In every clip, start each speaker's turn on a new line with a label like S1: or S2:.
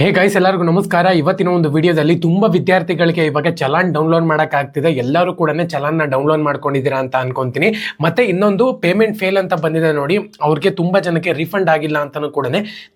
S1: Hey guys, ಎಲ್ಲರಿಗೂ ನಮಸ್ಕಾರ. ಇವತ್ತಿನ ಒಂದು ವಿಡಿಯೋದಲ್ಲಿ ತುಂಬಾ ವಿದ್ಯಾರ್ಥಿಗಳಿಗೆ ಇವಾಗ ಚಲಾನ್ ಡೌನ್ಲೋಡ್ ಮಾಡಕ್ ಆಗ್ತಿದೆ. ಎಲ್ಲರೂ ಕೂಡ ಚಲಾನ್ನ ಡೌನ್ಲೋಡ್ ಮಾಡ್ಕೊಂಡಿದ್ದೀರಾ ಅಂತ ಅನ್ಕೊಂತೀನಿ. ಮತ್ತೆ ಇನ್ನೊಂದು ಪೇಮೆಂಟ್ ಫೇಲ್ ಅಂತ ಬಂದಿದೆ ನೋಡಿ, ಅವ್ರಿಗೆ ತುಂಬಾ ಜನಕ್ಕೆ ರಿಫಂಡ್ ಆಗಿಲ್ಲ ಅಂತಾನು ಕೂಡ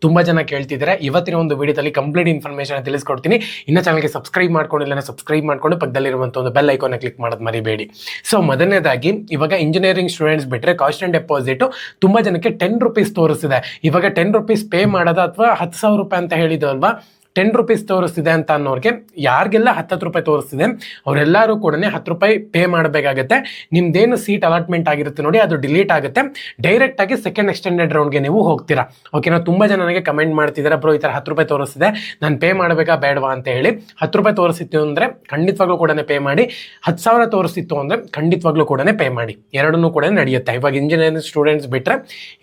S1: ತುಂಬಾ ಜನ ಕೇಳ್ತಿದ್ದಾರೆ. ಇವತ್ತಿನ ಒಂದು ವಿಡಿಯೋದಲ್ಲಿ ಕಂಪ್ಲೀಟ್ ಇನ್ಫಾರ್ಮೇಶನ್ ತಿಳಿಸ್ಕೊಡ್ತೀನಿ. ಇನ್ನ ಚಾನಲ್ಗೆ ಸಬ್ಸ್ಕ್ರೈಬ್ ಮಾಡ್ಕೊಂಡಿಲ್ಲ ಸಬ್ಸ್ಕ್ರೈಬ್ ಮಾಡ್ಕೊಂಡು ಪಕ್ಕದಲ್ಲಿರುವಂತ ಒಂದು ಬೆಲ್ ಐಕಾನ್ ಕ್ಲಿಕ್ ಮಾಡೋದು ಮರಿಬೇಡಿ. ಸೊ ಮೊದಲನೇದಾಗಿ ಇವಾಗ ಇಂಜಿನಿಯರಿಂಗ್ ಸ್ಟೂಡೆಂಟ್ಸ್ ಬಿಟ್ರೆ ಕಾಸ್ಟ್ ಅಂಡ್ ಡೆಪಾಸಿಟ್ ತುಂಬಾ ಜನಕ್ಕೆ 10 ರೂಪೀಸ್ ತೋರಿಸ್ತಿದೆ. ಇವಾಗ 10 ರೂಪೀಸ್ ಪೇ ಮಾಡೋದ ಅಥವಾ 10,000 ರೂಪಾಯಿ ಅಂತ ಹೇಳಿದ್ದು ಅಲ್ವಾ, 10 ರೂಪೀಸ್ ತೋರಿಸ್ತಿದೆ ಅಂತ ಅನ್ನೋರಿಗೆ, ಯಾರಿಗೆಲ್ಲ 10 ರೂಪಾಯಿ ತೋರಿಸ್ತಿದೆ ಅವರೆಲ್ಲರೂ ಕೂಡ 10 ರೂಪಾಯಿ ಪೇ ಮಾಡಬೇಕಾಗತ್ತೆ. ನಿಮ್ದೇನು ಸೀಟ್ ಅಲಾಟ್ಮೆಂಟ್ ಆಗಿರುತ್ತೆ ನೋಡಿ, ಅದು ಡಿಲೀಟ್ ಆಗುತ್ತೆ. ಡೈರೆಕ್ಟ್ ಆಗಿ ಸೆಕೆಂಡ್ ಎಕ್ಸ್ಟೆಂಡೆಡ್ ರೌಂಡ್ಗೆ ನೀವು ಹೋಗ್ತೀರಾ. ಓಕೆನಾ? ತುಂಬಾ ಜನ ನನಗೆ ಕಮೆಂಟ್ ಮಾಡ್ತಿದ್ದಾರೆ, ಬ್ರೋ ಈ ಥರ 10 ರೂಪಾಯಿ ತೋರಿಸ್ತಿದೆ, ನಾನು ಪೇ ಮಾಡಬೇಕಾ ಬೇಡವಾ ಅಂತ ಹೇಳಿ. 10 ರೂಪಾಯಿ ತೋರಿಸಿತ್ತು ಅಂದರೆ ಖಂಡಿತವಾಗ್ಲೂ ಕೂಡ ಪೇ ಮಾಡಿ. 10,000 ತೋರಿಸ್ತಿತ್ತು ಅಂದರೆ ಖಂಡಿತವಾಗ್ಲೂ ಕೂಡ ಪೇ ಮಾಡಿ. ಎರಡನ್ನೂ ಕೂಡ ನಡೆಯುತ್ತೆ. ಇವಾಗ ಇಂಜಿನಿಯರಿಂಗ್ ಸ್ಟೂಡೆಂಟ್ಸ್ ಬಿಟ್ಟರೆ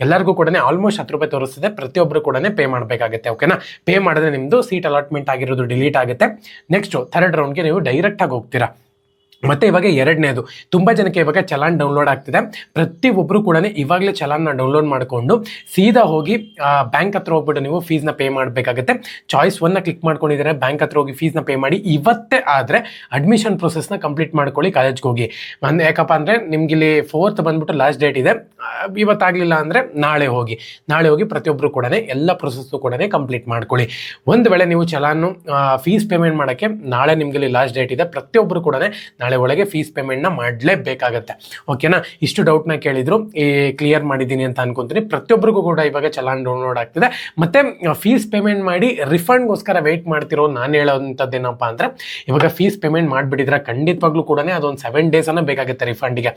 S1: ಎಲ್ಲರಿಗೂ ಕೂಡ ಆಲ್ಮೋಸ್ಟ್ 10 ರೂಪಾಯಿ ತೋರಿಸ್ತಿದೆ. ಪ್ರತಿಯೊಬ್ಬರು ಕೂಡ ಪೇ ಮಾಡಬೇಕಾಗುತ್ತೆ. ಓಕೆನಾ? ಪೇ ಮಾಡಿದ್ರೆ ನಿಮ್ಮದು ಸೀಟ್ ಅಲಾಟ್ಮೆಂಟ್ ಆಗಿರೋದು ಡಿಲೀಟ್ ಆಗುತ್ತೆ. ನೆಕ್ಸ್ಟ್ ಥರ್ಡ್ ರೌಂಡ್ಗೆ ನೀವು ಡೈರೆಕ್ಟ್ ಆಗಿ ಹೋಗ್ತೀರಾ. ಮತ್ತೆ ಇವಾಗ ಎರಡನೇದು, ತುಂಬಾ ಜನಕ್ಕೆ ಇವಾಗ ಚಲಾನ್ ಡೌನ್ಲೋಡ್ ಆಗ್ತಿದೆ. ಪ್ರತಿಯೊಬ್ಬರು ಕೂಡ ಇವಾಗಲೇ ಚಲಾನ್ನ ಡೌನ್ಲೋಡ್ ಮಾಡಿಕೊಂಡು ಸೀದಾ ಹೋಗಿ ಬ್ಯಾಂಕ್ ಹತ್ರ ಹೋಗ್ಬಿಟ್ಟು ನೀವು ಫೀಸ್ನ ಪೇ ಮಾಡಬೇಕಾಗುತ್ತೆ. ಚಾಯ್ಸ್ 1 ಕ್ಲಿಕ್ ಮಾಡ್ಕೊಂಡಿದ್ದಾರೆ, ಬ್ಯಾಂಕ್ ಹತ್ರ ಹೋಗಿ ಫೀಸ್ನ ಪೇ ಮಾಡಿ. ಇವತ್ತೇ ಆದರೆ ಅಡ್ಮಿಷನ್ ಪ್ರೊಸೆಸ್ನ ಕಂಪ್ಲೀಟ್ ಮಾಡ್ಕೊಳ್ಳಿ ಕಾಲೇಜ್ಗೆ ಹೋಗಿ. ಯಾಕಪ್ಪ ಅಂದರೆ ನಿಮ್ಗೆ ಇಲ್ಲಿ 4th ಬಂದ್ಬಿಟ್ಟು ಲಾಸ್ಟ್ ಡೇಟ್ ಇದೆ. ಇವತ್ತಾಗಲಿಲ್ಲ ಅಂದರೆ ನಾಳೆ ಹೋಗಿ ಪ್ರತಿಯೊಬ್ಬರು ಕೂಡ ಎಲ್ಲ ಪ್ರೊಸೆಸ್ಸು ಕೂಡ ಕಂಪ್ಲೀಟ್ ಮಾಡ್ಕೊಳ್ಳಿ. ಒಂದು ವೇಳೆ ನೀವು ಚಲಾನು ಫೀಸ್ ಪೇಮೆಂಟ್ ಮಾಡೋಕ್ಕೆ ನಾಳೆ ನಿಮ್ಗೆ ಇಲ್ಲಿ ಲಾಸ್ಟ್ ಡೇಟ್ ಇದೆ. ಪ್ರತಿಯೊಬ್ಬರು ಕೂಡ ನಾಳೆ ಒಳಗೆ ಫೀಸ್ ಪೇಮೆಂಟ್ನ ಮಾಡಲೇಬೇಕಾಗತ್ತೆ. ಓಕೆನಾ? ಇಷ್ಟು ಡೌಟ್ನ ಕೇಳಿದ್ರು, ಕ್ಲಿಯರ್ ಮಾಡಿದ್ದೀನಿ ಅಂತ ಅನ್ಕೊಂತೀನಿ. ಪ್ರತಿಯೊಬ್ಬರಿಗೂ ಕೂಡ ಇವಾಗ ಚಲಾನ್ ಡೌನ್ಲೋಡ್ ಆಗ್ತಿದೆ. ಮತ್ತೆ ಫೀಸ್ ಪೇಮೆಂಟ್ ಮಾಡಿ ರಿಫಂಡ್ಗೋಸ್ಕರ ವೆಯ್ಟ್ ಮಾಡ್ತಿರೋ ನಾನು ಹೇಳೋಂಥದ್ದೇನಪ್ಪ ಅಂದರೆ, ಇವಾಗ ಫೀಸ್ ಪೇಮೆಂಟ್ ಮಾಡಿಬಿಟ್ಟಿದ್ರೆ ಖಂಡಿತವಾಗ್ಲೂ ಕೂಡ ಅದೊಂದು 7 days ಬೇಕಾಗುತ್ತೆ ರಿಫಂಡಿಗೆ.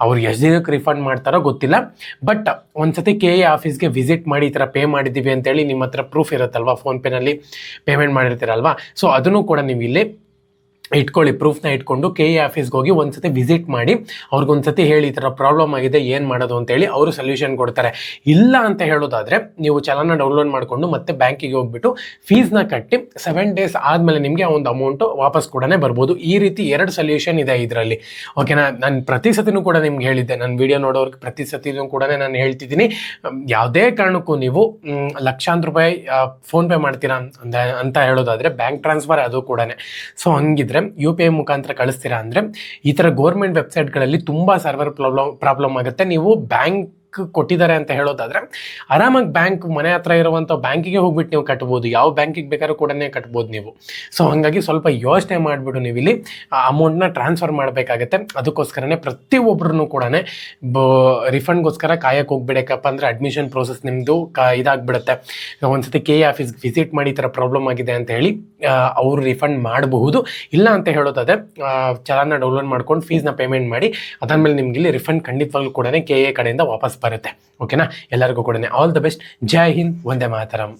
S1: ಅವ್ರು ಎಷ್ಟು ದಿನಕ್ಕೆ ರಿಫಂಡ್ ಮಾಡ್ತಾರೋ ಗೊತ್ತಿಲ್ಲ. ಬಟ್ ಒಂದ್ಸತಿ KA ಆಫೀಸ್ಗೆ ವಿಸಿಟ್ ಮಾಡಿ ಈ ಥರ ಪೇ ಮಾಡಿದ್ದೀವಿ ಅಂತೇಳಿ ನಿಮ್ಮ ಹತ್ರ ಪ್ರೂಫ್ ಇರುತ್ತಲ್ವಾ, ಫೋನ್ಪೇನಲ್ಲಿ ಪೇಮೆಂಟ್ ಮಾಡಿರ್ತೀರಲ್ವಾ, ಸೊ ಅದನ್ನು ಕೂಡ ನೀವು ಇಲ್ಲಿ ಇಟ್ಕೊಳ್ಳಿ. ಪ್ರೂಫ್ನ ಇಟ್ಕೊಂಡು KA ಆಫೀಸ್ಗೆ ಹೋಗಿ ಒಂದ್ಸತಿ ವಿಸಿಟ್ ಮಾಡಿ, ಅವ್ರಿಗೊಂದ್ಸತಿ ಹೇಳಿ ಈ ಥರ ಪ್ರಾಬ್ಲಮ್ ಆಗಿದೆ, ಏನು ಮಾಡೋದು ಅಂತೇಳಿ ಅವರು ಸೊಲ್ಯೂಷನ್ ಕೊಡ್ತಾರೆ. ಇಲ್ಲ ಅಂತ ಹೇಳೋದಾದರೆ ನೀವು ಚಲಾನ ಡೌನ್ಲೋಡ್ ಮಾಡಿಕೊಂಡು ಮತ್ತೆ ಬ್ಯಾಂಕಿಗೆ ಹೋಗ್ಬಿಟ್ಟು ಫೀಸ್ನ ಕಟ್ಟಿ 7 days ಆದಮೇಲೆ ನಿಮಗೆ ಒಂದು ಅಮೌಂಟು ವಾಪಸ್ ಕೂಡ ಬರ್ಬೋದು. ಈ ರೀತಿ 2 ಸೊಲ್ಯೂಷನ್ ಇದೆ ಇದರಲ್ಲಿ. ಓಕೆನಾ? ನಾನು ಪ್ರತಿ ಸತಿನೂ ಕೂಡ ನಿಮ್ಗೆ ಹೇಳಿದ್ದೆ, ನನ್ನ ವಿಡಿಯೋ ನೋಡೋರಿಗೆ ಪ್ರತಿ ಸತಿನೂ ಕೂಡ ನಾನು ಹೇಳ್ತಿದ್ದೀನಿ, ಯಾವುದೇ ಕಾರಣಕ್ಕೂ ನೀವು ಲಕ್ಷಾಂತರ ರೂಪಾಯಿ ಫೋನ್ಪೇ ಮಾಡ್ತೀರಾ ಅಂತ ಹೇಳೋದಾದರೆ ಬ್ಯಾಂಕ್ ಟ್ರಾನ್ಸ್ಫರ್ ಅದು ಕೂಡ. ಸೊ ಹಂಗಿದ್ರೆ UPI ಮುಖಾಂತರ ಕಳಿಸ್ತೀರಾ ಅಂದರೆ ಈ ಥರ ಗೌರ್ಮೆಂಟ್ ವೆಬ್ಸೈಟ್ಗಳಲ್ಲಿ ತುಂಬ ಸರ್ವರ್ ಪ್ರಾಬ್ಲಮ್ ಆಗುತ್ತೆ. ನೀವು ಬ್ಯಾಂಕ್ ಕೊಟ್ಟಿದ್ದಾರೆ ಅಂತ ಹೇಳೋದಾದರೆ ಆರಾಮಾಗಿ ಬ್ಯಾಂಕ್ ಮನೆ ಹತ್ರ ಇರುವಂಥ ಬ್ಯಾಂಕಿಗೆ ಹೋಗ್ಬಿಟ್ಟು ನೀವು ಕಟ್ಬೋದು. ಯಾವ ಬ್ಯಾಂಕಿಗೆ ಬೇಕಾದ್ರೂ ಕೂಡ ಕಟ್ಬೋದು ನೀವು. ಸೊ ಹಾಗಾಗಿ ಸ್ವಲ್ಪ ಯೋಚನೆ ಮಾಡಿಬಿಟ್ಟು ನೀವು ಇಲ್ಲಿ ಅಮೌಂಟ್ನ ಟ್ರಾನ್ಸ್ಫರ್ ಮಾಡಬೇಕಾಗತ್ತೆ. ಅದಕ್ಕೋಸ್ಕರನೇ ಪ್ರತಿಯೊಬ್ಬರೂ ಕೂಡ ರಿಫಂಡ್ಗೋಸ್ಕರ ಕಾಯಕ್ಕೆ ಹೋಗ್ಬಿಡಬೇಕಪ್ಪ ಅಂದರೆ ಅಡ್ಮಿಷನ್ ಪ್ರೋಸೆಸ್ ನಿಮ್ಮದು ಇದಾಗ್ಬಿಡುತ್ತೆ. ಒಂದ್ಸತಿ KA ಆಫೀಸ್ಗೆ ವಿಸಿಟ್ ಮಾಡಿ ಈ ಥರ ಪ್ರಾಬ್ಲಮ್ ಆಗಿದೆ ಅಂತ ಹೇಳಿ ಅವರು ರಿಫಂಡ್ ಮಾಡಬಹುದು. ಇಲ್ಲ ಅಂತ ಹೇಳೋದಾದರೆ ಚಲಾನ ಡೌನ್ಲೋಡ್ ಮಾಡ್ಕೊಂಡು ಫೀಸ್ನ ಪೇಮೆಂಟ್ ಮಾಡಿ, ಅದಾದಮೇಲೆ ನಿಮ್ಗೆ ಇಲ್ಲಿ ರಿಫಂಡ್ ಖಂಡಿತವಾಗ್ಲೂ ಕೂಡ KA ಕಡೆಯಿಂದ ವಾಪಸ್ ಬರುತ್ತೆ. ಓಕೆನಾ? ಎಲ್ಲರಿಗೂ ಕೂಡ all the best. Jai Hind, Vande Mataram.